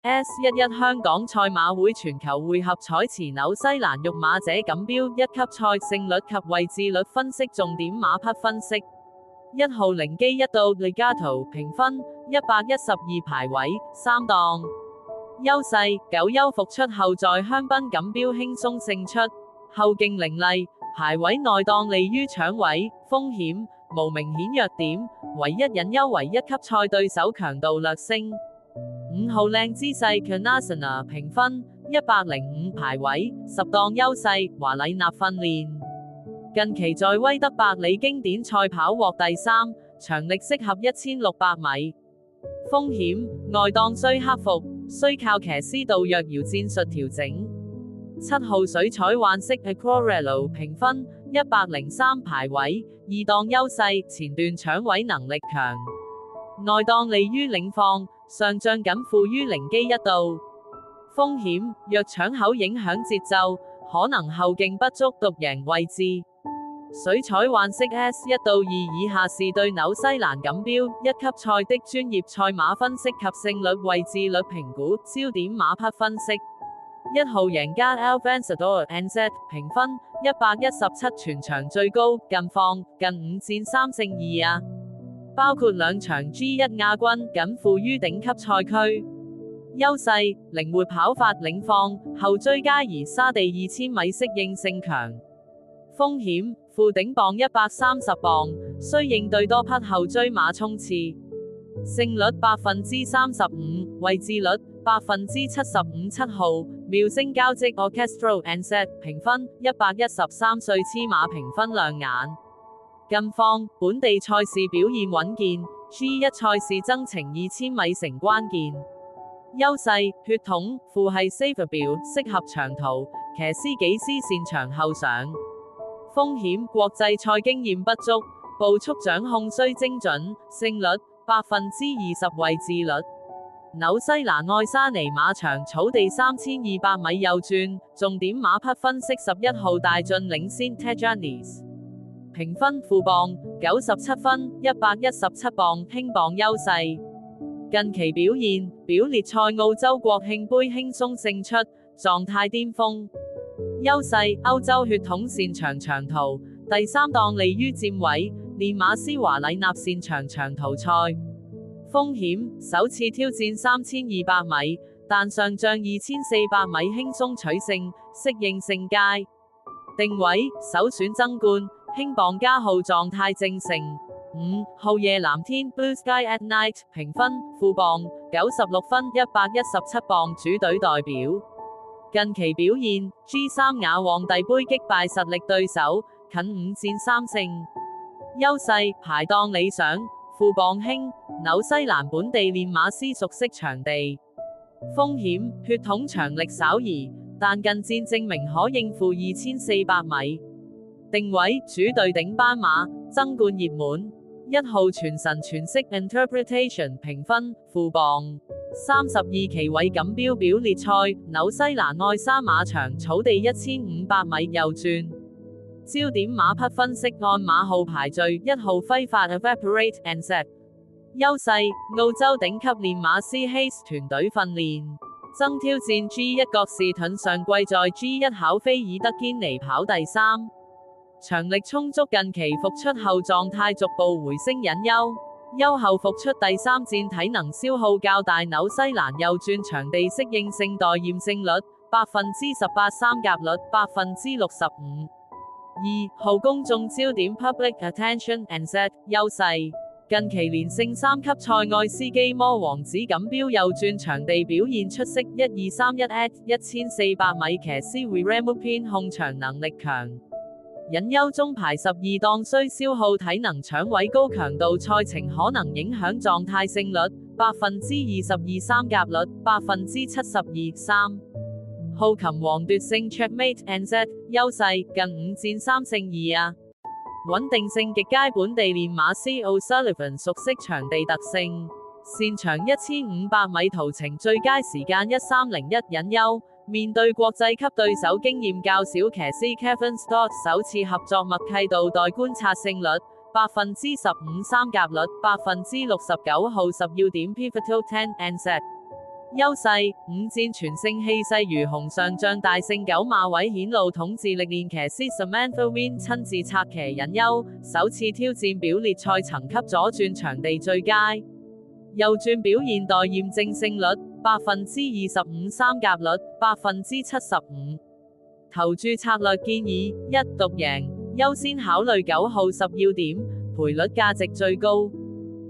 S11香港賽馬會全球匯合彩池紐西蘭育馬者錦標一級賽勝率及位置率分析重點馬匹分析。1號靈機一到 Legato 評分112排位3檔。優勢9優復出後在香檳錦標輕鬆勝出，後勁凌厲，排位內檔利於搶位，風險無明顯弱點，唯一隱憂為一級賽對手強度略升。5號靚姿勢 Canasana 評分105排位10檔優勢，華禮納訓練，近期在威德百里經典賽跑獲第3，長力適合1600米。風險外檔需克服，需靠騎師杜若瑤戰術調整。7號水彩幻色 Aquarello 評分103排位2檔優勢，前段搶位能力強，內檔利於領放，上仗僅負於靈機一到。風險若搶口影響節奏，可能後勁不足獨贏位置。水彩幻色 S1到2以下是對紐西蘭錦標一級賽的專業賽馬分析及勝率位置率評估，焦點馬匹分析。1號贏家 El Vencedor NZ 評分117，全場最高，近況近5戰3勝2啊，包括2場 G1 亞軍，僅負於頂級賽區。優勢靈活跑法領放，後追加而沙地2000米適應性強。風險負頂磅130磅，需應對多匹後追馬衝刺。勝率35%，位置率75%。7號妙聲交織 Orchestral NZ 評分113，歲黐馬評分亮眼。近況本地賽事表現穩健， G1 賽事增程2000米成關鍵。優勢血統父係 Saverville 適合長途，騎師幾師擅長後上。風險國際賽經驗不足，步速掌控需精準，勝率20%，位置率。紐西蘭愛沙尼馬場草地3200米右轉，重點馬匹分析11號大進領先 Tejanis， 評分負磅97分117磅，輕磅優勢。近期表現表列賽澳洲國慶杯輕鬆勝出，狀態巔峰。優勢歐洲血統擅長長途，第3檔利於佔位，練馬師華禮納擅長長途賽。風險首次挑戰3200米，但上仗2400米輕鬆取勝，適應性佳。定位首選爭冠，輕磅加號狀態正盛。5號夜藍天 Blue Sky at Night 評分負磅96分117磅，主隊代表。近期表現 G3 亞皇帝杯擊敗實力對手，近5戰3勝。優勢排檔理想，負磅輕，紐西蘭本地練馬師熟悉場地。風險血統長力稍宜，但近戰證明可應付2400米。定位主隊頂班馬，爭冠熱門。1號傳神詮釋 Interpretation 評分負磅32期位錦標表列賽，紐西蘭愛沙馬場草地1500米右轉。焦點馬匹分析按馬號排序：1號揮發 Evaporate NZ。優勢澳洲頂級練馬師 Hayes 團隊訓練，爭挑戰 G1 郭士頓，上季在 G1 考菲爾德堅尼跑第3。長力充足，近期復出後狀態逐步回升，隱憂。休後復出第3戰體能消耗較大，紐西蘭右轉場地適應性待驗，勝率18%，三甲率65%。2號公眾焦點 Public Attention NZ 優勢，近期連勝3級賽愛斯基摩王子錦標右轉場地表現出色，1231 at 1400米騎師 Wiremu 控場能力強。隱憂中排12檔需消耗體能搶位，高強度賽程可能影響狀態，勝率22%，三甲率72%。3號琴王奪勝 Checkmate NZ 優勢，近5戰3勝2啊，穩定性極佳，本地練馬師 O'Sullivan 熟悉場地特性，擅長1500米途程，最佳時間1301。隱憂面對國際級對手，經驗較少騎師 Kevin Stott 首次合作默契度待觀察，勝率15%，三甲率69%。號10要點 Pivotal 10 NZ 優勢5戰全勝氣勢如虹，上仗大勝9馬位顯露統治力，練騎師 Samantha Win 親自策騎隱憂，首次挑戰表列賽層級左轉場地最佳，右轉表現待驗證勝率25%，三甲率75%。投注策略建議：一、獨贏，優先考慮9號10要點，賠率價值最高；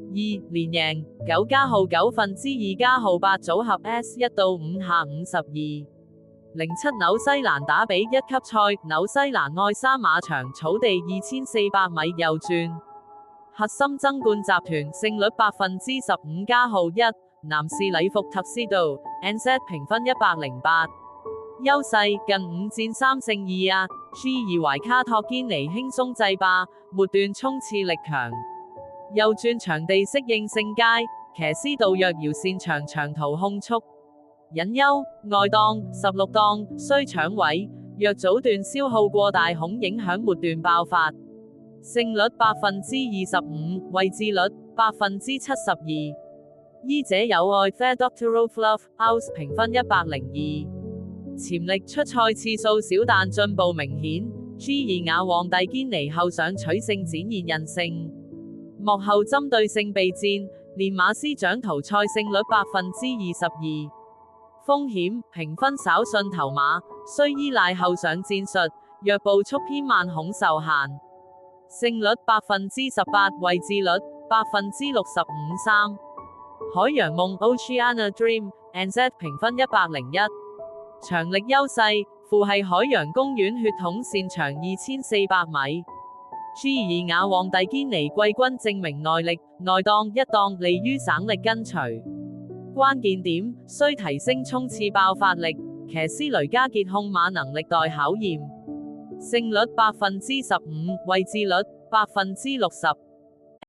二、連贏，9加號2/9加號8組合 S1 到5下52。07紐西蘭打比1級賽，紐西蘭愛沙馬場草地2400米右轉，核心爭冠集團勝率15%加號1，男士禮服特斯道 NZ 評分108。優勢近5戰3勝2啊 ，G2 懷卡托堅尼輕鬆制霸，末段衝刺力強，右轉場地適應性佳，騎師杜若瑤擅長長途控速。隱憂外檔16檔需搶位，若早段消耗過大恐影響末段爆發。勝率25%，位置率72%。醫者有愛 Fair Doctoral Fluff House 評分102。潛力出賽次數少但進步明顯 ，G2 雅皇帝堅尼後上取勝展現韌性，幕後針對性備戰，練馬師長途賽勝率22%，風險評分稍遜頭馬，需依賴後上戰術，若步速偏慢恐受限，勝率18%，位置率65%，3。海洋夢 Oceana Dream NZ 評分101。長力優勢，父係海洋公園血統，擅長2400米。G2 雅皇帝堅尼季軍證明耐力，外檔一檔利於省力跟隨。關鍵點需提升衝刺爆發力，騎師雷加傑控馬能力待考驗。勝率15%，位置率60%。